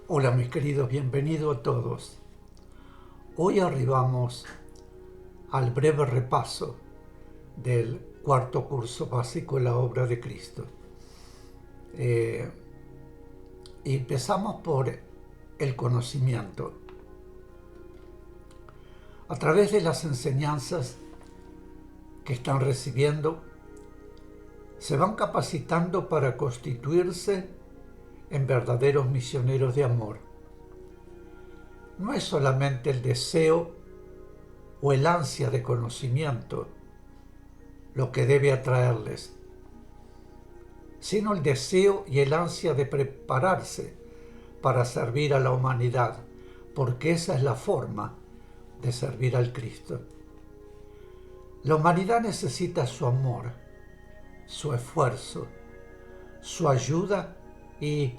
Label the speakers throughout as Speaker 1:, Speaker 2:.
Speaker 1: Hola mis queridos, bienvenidos a todos. Hoy arribamos al breve repaso del cuarto curso básico de la obra de Cristo. Y empezamos por el conocimiento. A través de las enseñanzas que están recibiendo, se van capacitando para constituirse en verdaderos misioneros de amor. No es solamente el deseo o el ansia de conocimiento lo que debe atraerles, sino el deseo y el ansia de prepararse para servir a la humanidad, porque esa es la forma de servir al Cristo. La humanidad necesita su amor, su esfuerzo, su ayuda. ¿Y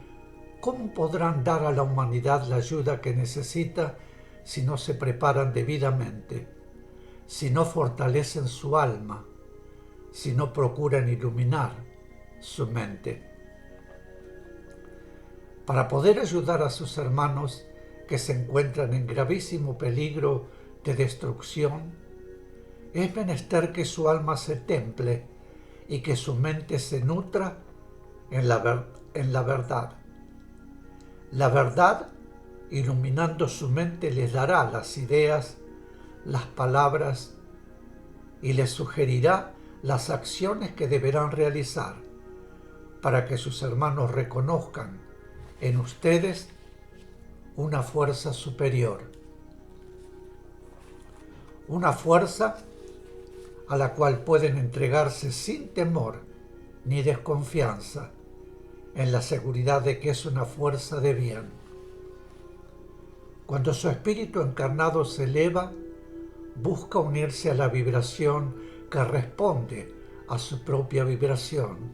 Speaker 1: cómo podrán dar a la humanidad la ayuda que necesita si no se preparan debidamente, si no fortalecen su alma, si no procuran iluminar su mente? Para poder ayudar a sus hermanos que se encuentran en gravísimo peligro de destrucción, es menester que su alma se temple y que su mente se nutra en la verdad. La verdad, iluminando su mente, les dará las ideas, las palabras y les sugerirá las acciones que deberán realizar para que sus hermanos reconozcan en ustedes una fuerza superior, una fuerza a la cual pueden entregarse sin temor ni desconfianza, en la seguridad de que es una fuerza de bien. Cuando su espíritu encarnado se eleva, busca unirse a la vibración que responde a su propia vibración.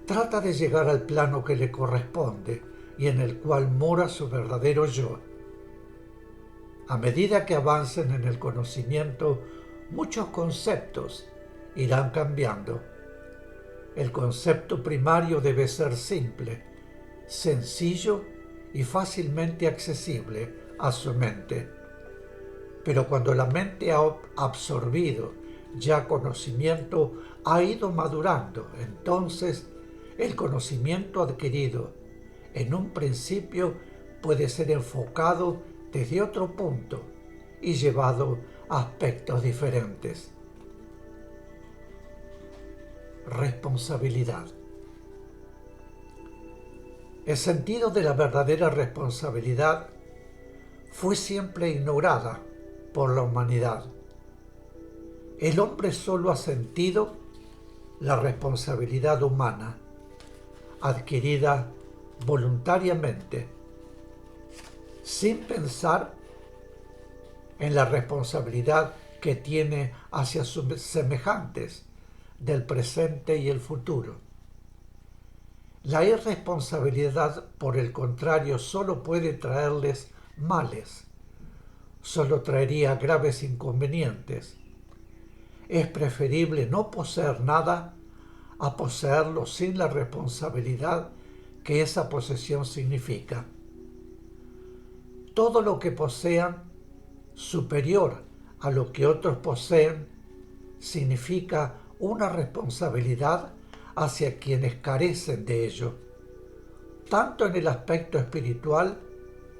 Speaker 1: Trata de llegar al plano que le corresponde y en el cual mora su verdadero yo. A medida que avancen en el conocimiento, muchos conceptos irán cambiando. El concepto primario debe ser simple, sencillo y fácilmente accesible a su mente. Pero cuando la mente ha absorbido ya conocimiento, ha ido madurando, entonces el conocimiento adquirido en un principio puede ser enfocado desde otro punto y llevado a aspectos diferentes. Responsabilidad. El sentido de la verdadera responsabilidad fue siempre ignorada por la humanidad. El hombre solo ha sentido la responsabilidad humana, adquirida voluntariamente, sin pensar en la responsabilidad que tiene hacia sus semejantes del presente y el futuro. La irresponsabilidad, por el contrario, solo puede traerles males, solo traería graves inconvenientes. Es preferible no poseer nada a poseerlo sin la responsabilidad que esa posesión significa. Todo lo que posean superior a lo que otros poseen significa una responsabilidad hacia quienes carecen de ello, tanto en el aspecto espiritual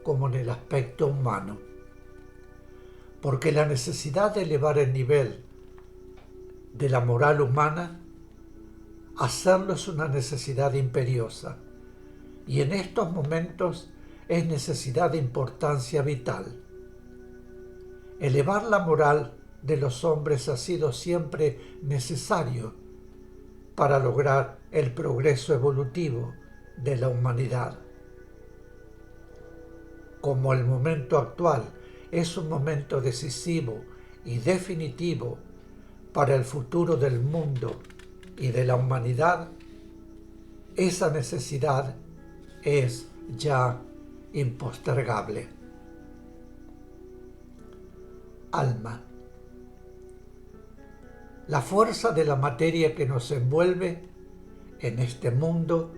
Speaker 1: como en el aspecto humano. Porque la necesidad de elevar el nivel de la moral humana, hacerlo es una necesidad imperiosa, y en estos momentos es necesidad de importancia vital. Elevar la moral de los hombres ha sido siempre necesario para lograr el progreso evolutivo de la humanidad. Como el momento actual es un momento decisivo y definitivo para el futuro del mundo y de la humanidad, esa necesidad es ya impostergable. Alma. La fuerza de la materia que nos envuelve en este mundo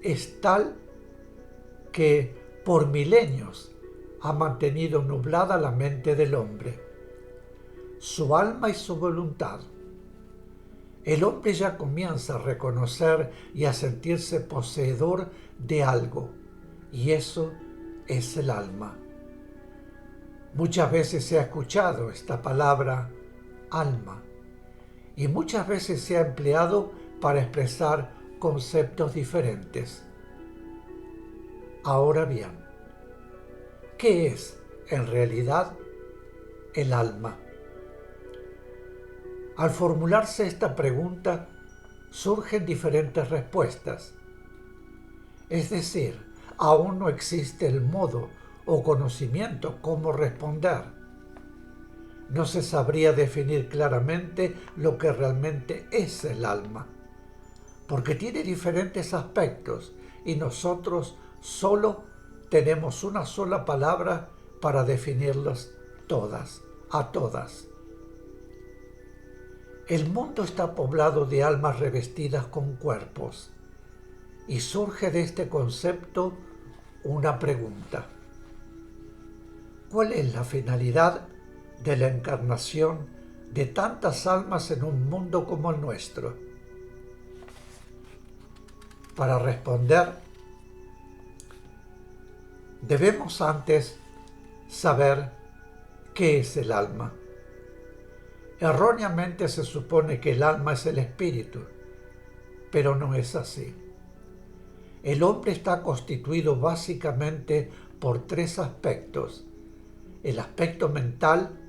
Speaker 1: es tal que por milenios ha mantenido nublada la mente del hombre, su alma y su voluntad. El hombre ya comienza a reconocer y a sentirse poseedor de algo, y eso es el alma. Muchas veces se ha escuchado esta palabra alma, y muchas veces se ha empleado para expresar conceptos diferentes. Ahora bien, ¿qué es en realidad el alma? Al formularse esta pregunta, surgen diferentes respuestas. Es decir, aún no existe el modo o conocimiento cómo responder. No se sabría definir claramente lo que realmente es el alma, porque tiene diferentes aspectos y nosotros solo tenemos una sola palabra para definirlas a todas. El mundo está poblado de almas revestidas con cuerpos, y surge de este concepto una pregunta. ¿Cuál es la finalidad de la encarnación de tantas almas en un mundo como el nuestro? Para responder, debemos antes saber qué es el alma. Erróneamente se supone que el alma es el espíritu, pero no es así. El hombre está constituido básicamente por tres aspectos: el aspecto mental,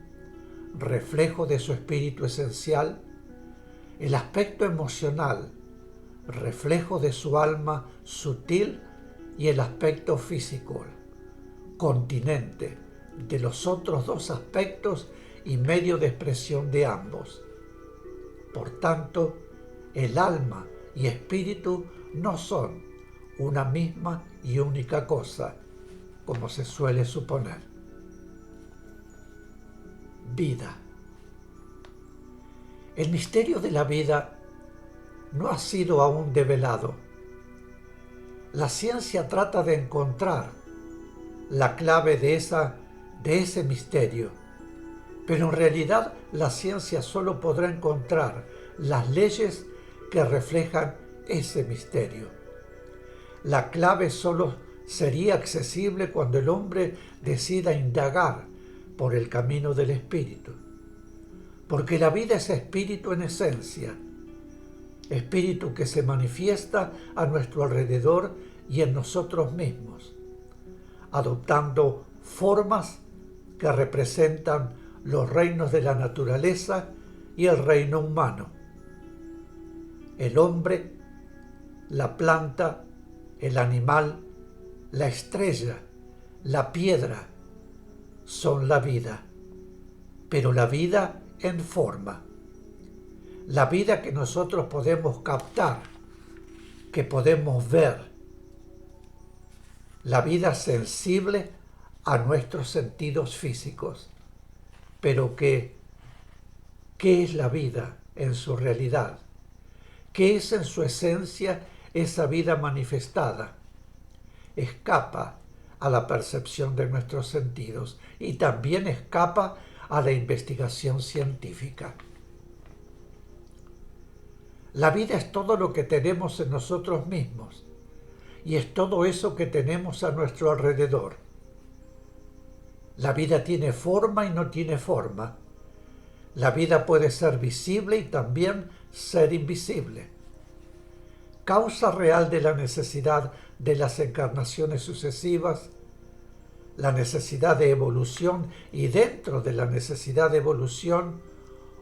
Speaker 1: reflejo de su espíritu esencial; el aspecto emocional, reflejo de su alma sutil; y el aspecto físico, continente de los otros dos aspectos y medio de expresión de ambos. Por tanto, el alma y espíritu no son una misma y única cosa, como se suele suponer. Vida. El misterio de la vida no ha sido aún develado. La ciencia trata de encontrar la clave de ese misterio, pero en realidad la ciencia solo podrá encontrar las leyes que reflejan ese misterio. La clave solo sería accesible cuando el hombre decida indagar por el camino del espíritu, porque la vida es espíritu en esencia, espíritu que se manifiesta a nuestro alrededor y en nosotros mismos, adoptando formas que representan los reinos de la naturaleza y el reino humano. El hombre, la planta, el animal, la estrella, la piedra, son la vida, pero la vida en forma. La vida que nosotros podemos captar, que podemos ver. La vida sensible a nuestros sentidos físicos. Pero ¿qué es la vida en su realidad? ¿Qué es en su esencia esa vida manifestada? Escapa a la percepción de nuestros sentidos y también escapa a la investigación científica. La vida es todo lo que tenemos en nosotros mismos y es todo eso que tenemos a nuestro alrededor. La vida tiene forma y no tiene forma. La vida puede ser visible y también ser invisible. Causa real de la necesidad de las encarnaciones sucesivas, la necesidad de evolución y dentro de la necesidad de evolución,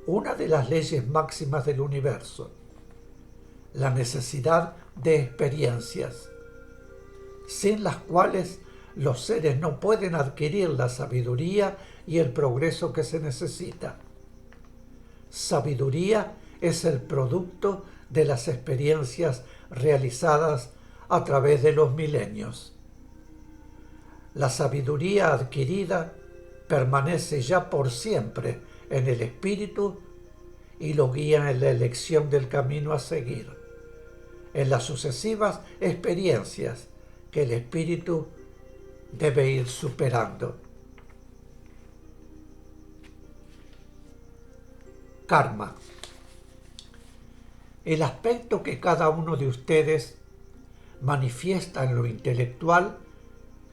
Speaker 1: una de las leyes máximas del universo, la necesidad de experiencias, sin las cuales los seres no pueden adquirir la sabiduría y el progreso que se necesita. Sabiduría es el producto de las experiencias realizadas a través de los milenios. La sabiduría adquirida permanece ya por siempre en el espíritu y lo guía en la elección del camino a seguir, en las sucesivas experiencias que el espíritu debe ir superando. Karma. El aspecto que cada uno de ustedes manifiesta en lo intelectual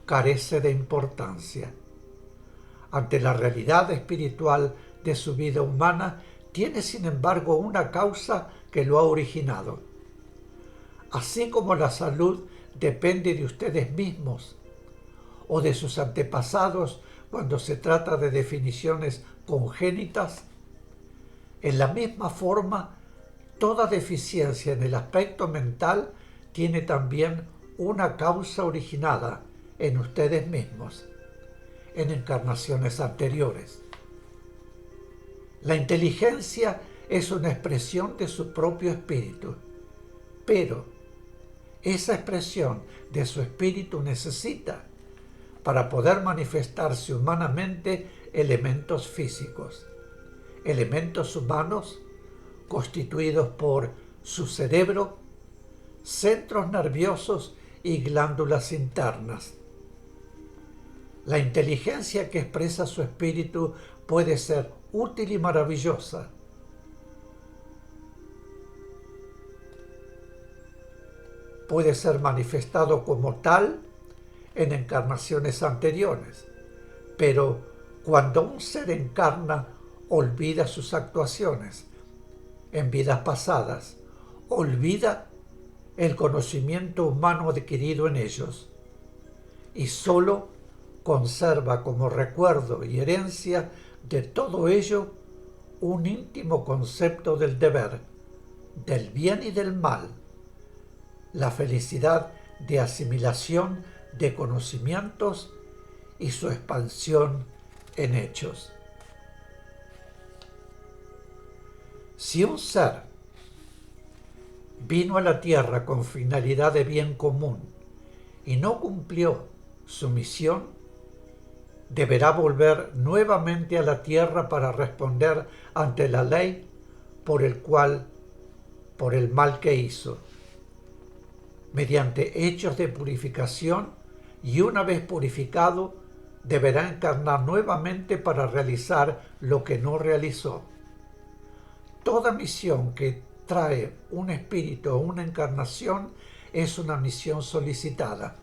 Speaker 1: carece de importancia. Ante la realidad espiritual de su vida humana, tiene sin embargo una causa que lo ha originado. Así como la salud depende de ustedes mismos o de sus antepasados cuando se trata de definiciones congénitas, en la misma forma, toda deficiencia en el aspecto mental tiene también una causa originada en ustedes mismos, en encarnaciones anteriores. La inteligencia es una expresión de su propio espíritu, pero esa expresión de su espíritu necesita, para poder manifestarse humanamente, elementos físicos, elementos humanos constituidos por su cerebro, centros nerviosos y glándulas internas. La inteligencia que expresa su espíritu puede ser útil y maravillosa. Puede ser manifestado como tal en encarnaciones anteriores, pero cuando un ser encarna, olvida sus actuaciones en vidas pasadas, olvida el conocimiento humano adquirido en ellos y solo conserva como recuerdo y herencia de todo ello un íntimo concepto del deber, del bien y del mal, la felicidad de asimilación de conocimientos y su expansión en hechos. Si un ser vino a la tierra con finalidad de bien común y no cumplió su misión, deberá volver nuevamente a la tierra para responder ante la ley por el mal que hizo, mediante hechos de purificación, y una vez purificado, deberá encarnar nuevamente para realizar lo que no realizó. Toda misión que trae un espíritu o una encarnación es una misión solicitada.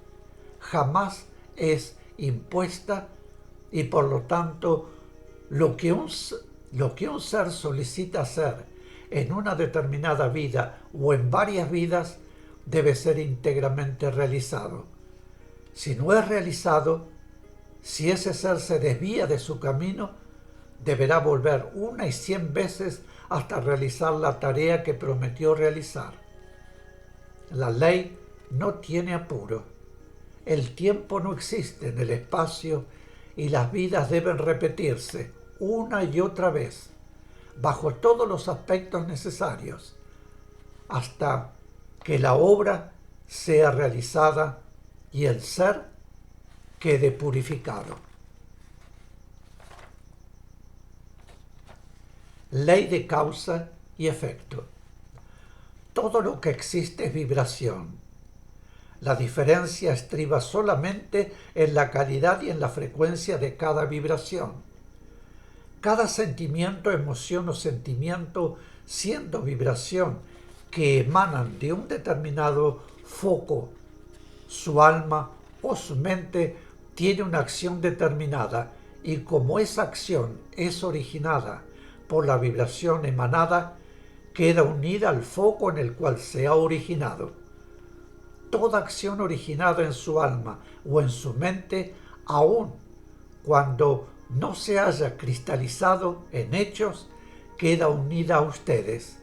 Speaker 1: Jamás es impuesta y por lo tanto lo que un ser solicita hacer en una determinada vida o en varias vidas debe ser íntegramente realizado. Si no es realizado, si ese ser se desvía de su camino, deberá volver 1 y 100 veces hasta realizar la tarea que prometió realizar. La ley no tiene apuro. El tiempo no existe en el espacio y las vidas deben repetirse una y otra vez, bajo todos los aspectos necesarios, hasta que la obra sea realizada y el ser quede purificado. Ley de causa y efecto. Todo lo que existe es vibración. La diferencia estriba solamente en la calidad y en la frecuencia de cada vibración. Cada sentimiento, emoción o sentimiento, siendo vibración que emanan de un determinado foco, su alma o su mente tiene una acción determinada, y como esa acción es originada por la vibración emanada, queda unida al foco en el cual se ha originado. Toda acción originada en su alma o en su mente, aun cuando no se haya cristalizado en hechos, queda unida a ustedes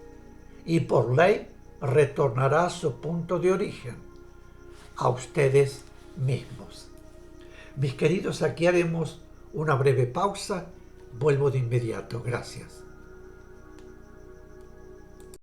Speaker 1: y por ley retornará a su punto de origen, a ustedes mismos. Mis queridos, aquí haremos una breve pausa. Vuelvo de inmediato. Gracias.